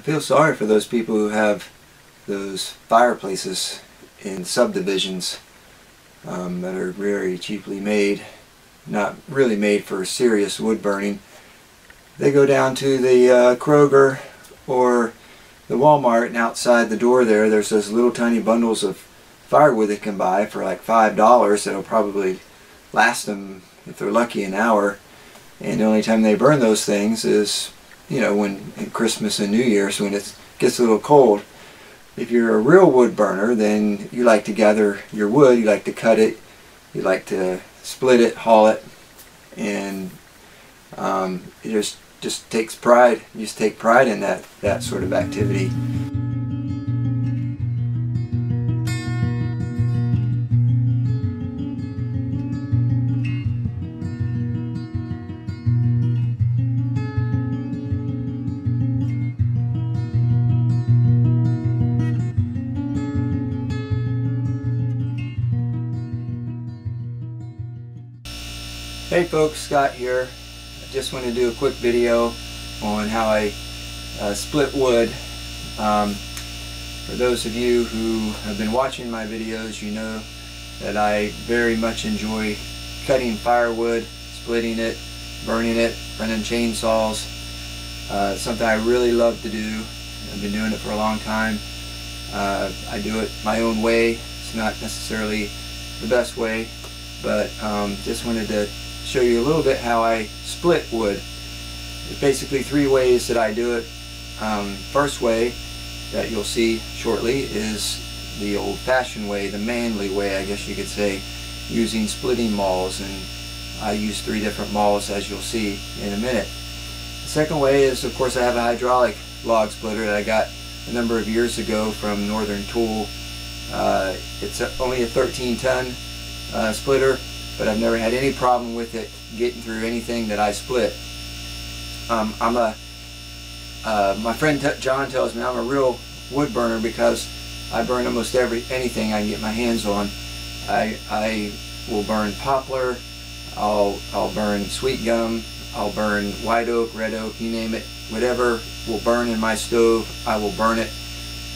feel sorry for those people who have those fireplaces in subdivisions that are very cheaply made, not really made for serious wood burning. They go down to the Kroger or the Walmart, and outside the door there's those little tiny bundles of firewood they can buy for like $5 that'll probably last them, if they're lucky, an hour. And the only time they burn those things is, you know, when in Christmas and New Year's, when it gets a little cold. If you're a real wood burner, then you like to gather your wood, you like to cut it, you like to split it, haul it, and it just takes pride. You just take pride in that sort of activity. Hey folks, Scott here. I just want to do a quick video on how I split wood. For those of you who have been watching my videos, you know that I very much enjoy cutting firewood, splitting it, burning it, running chainsaws. Something I really love to do. I've been doing it for a long time. I do it my own way. It's not necessarily the best way, but just wanted to show you a little bit how I split wood. There's basically three ways that I do it. First way that you'll see shortly is the old-fashioned way, the manly way, I guess you could say, using splitting mauls, and I use 3 different mauls, as you'll see in a minute. The second way is, of course, I have a hydraulic log splitter that I got a number of years ago from Northern Tool. It's only a 13-ton splitter, but I've never had any problem with it getting through anything that I split. My friend John tells me I'm a real wood burner because I burn almost anything I can get my hands on. I will burn poplar, I'll burn sweet gum, I'll burn white oak, red oak, you name it. Whatever will burn in my stove, I will burn it.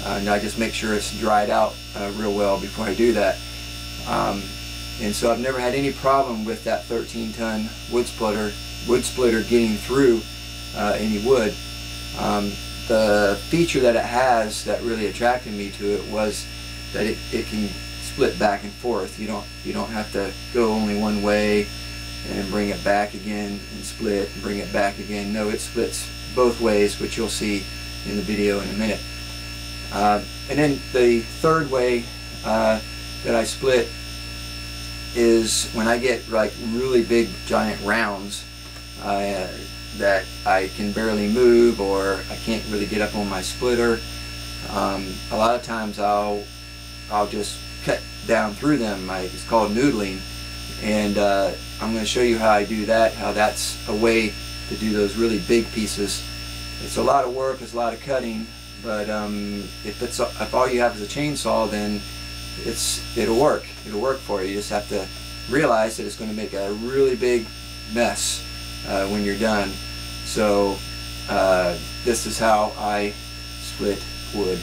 And I just make sure it's dried out real well before I do that. And so I've never had any problem with that 13-ton wood splitter getting through any wood. The feature that it has that really attracted me to it was that it can split back and forth. You don't have to go only one way and bring it back again and split and bring it back again. No, it splits both ways, which you'll see in the video in a minute. And then the third way that I split is when I get like really big giant rounds that I can barely move, or I can't really get up on my splitter. A lot of times I'll just cut down through them. It's called noodling, and I'm going to show you how I do that, how that's a way to do those really big pieces. It's a lot of work, it's a lot of cutting, but if all you have is a chainsaw, then it'll work for you. You just have to realize that it's going to make a really big mess when you're done. So this is how I split wood.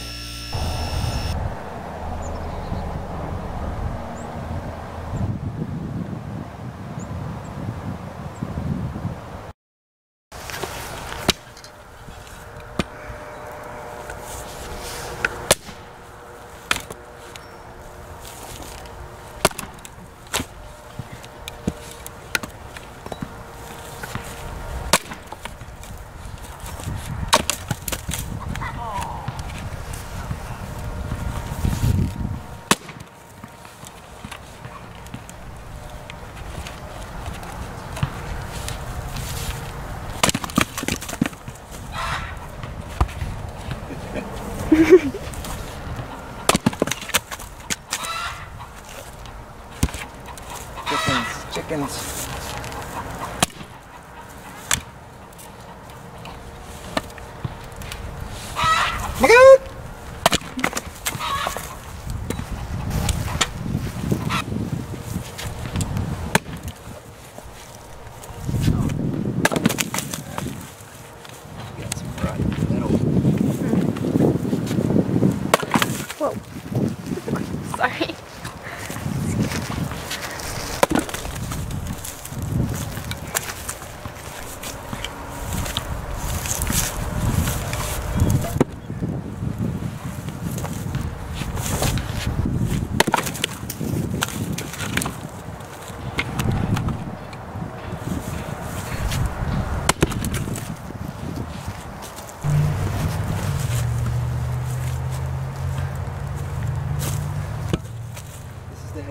Chickens. Got some right in the middle.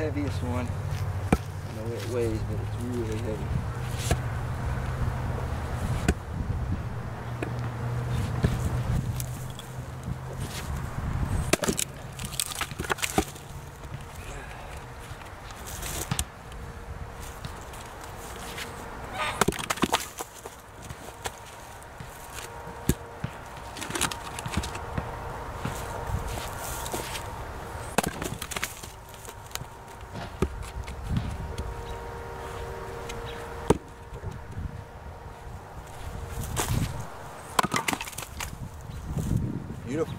heaviest one. I know it weighs, but it's really heavy. Beautiful.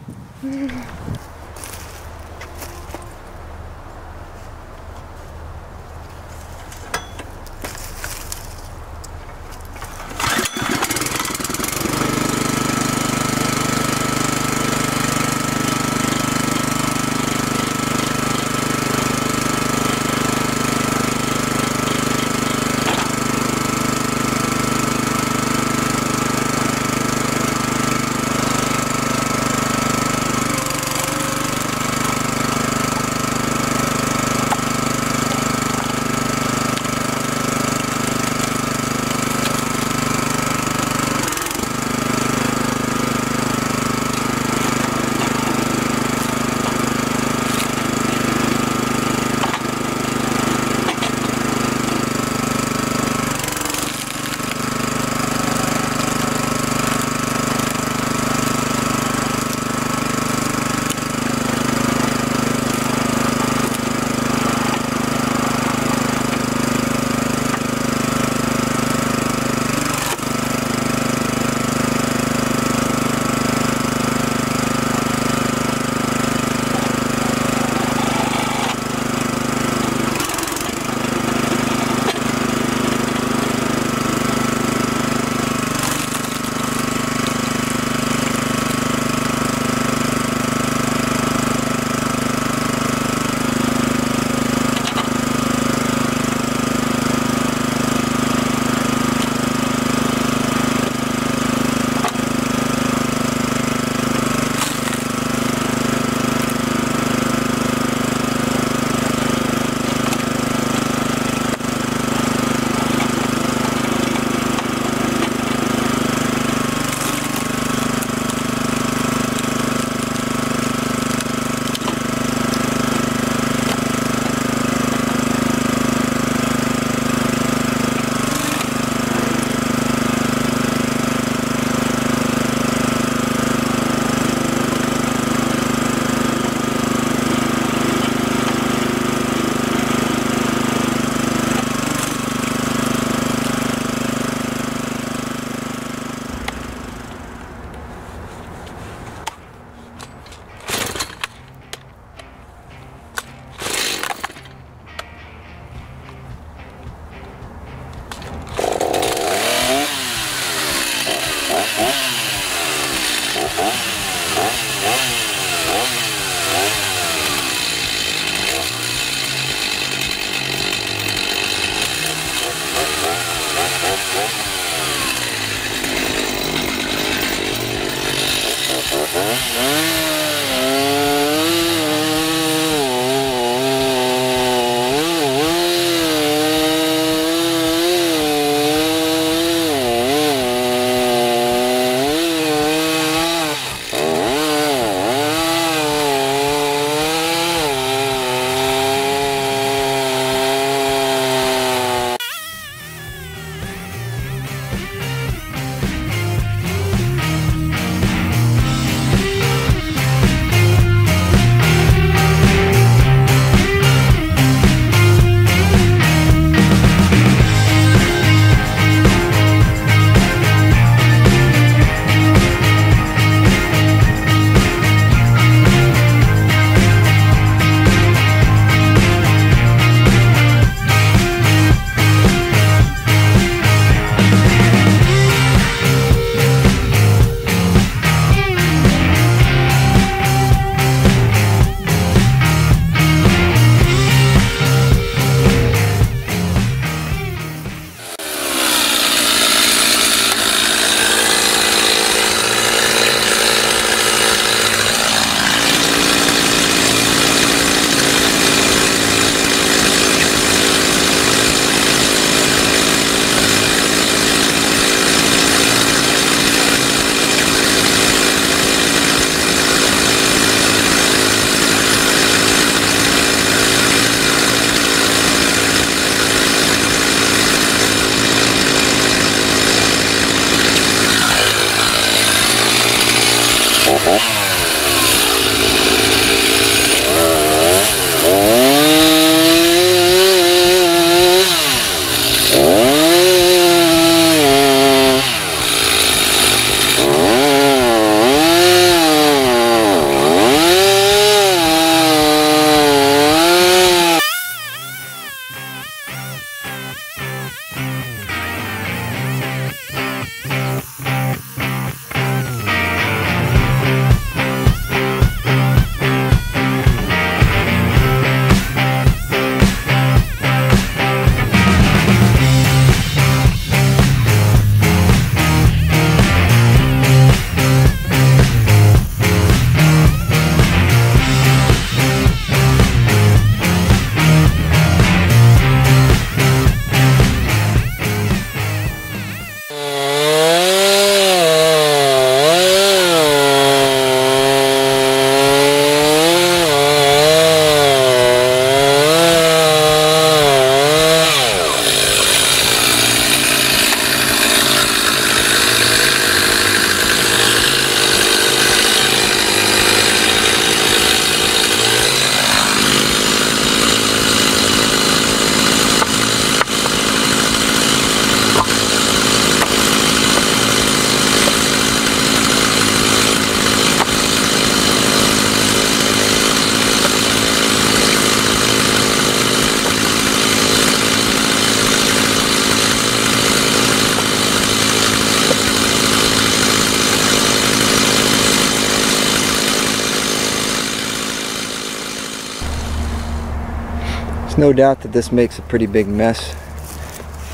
No doubt that this makes a pretty big mess.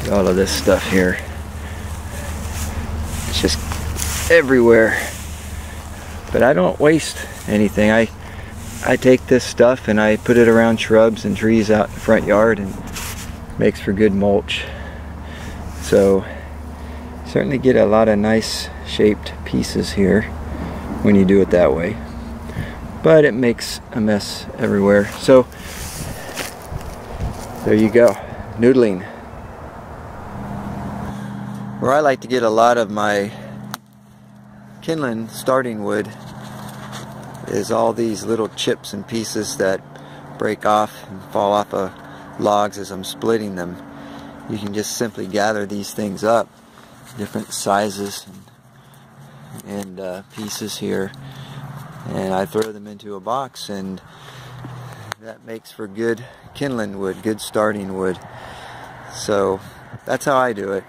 All of this stuff here, it's just everywhere. But I don't waste anything. I take this stuff and I put it around shrubs and trees out in the front yard, and makes for good mulch. So certainly get a lot of nice shaped pieces here when you do it that way, but it makes a mess everywhere. So there you go, noodling. Where I like to get a lot of my kindling starting wood is all these little chips and pieces that break off and fall off of logs as I'm splitting them. You can just simply gather these things up, different sizes and pieces here, and I throw them into a box, and that makes for good kindling wood, good starting wood. So that's how I do it.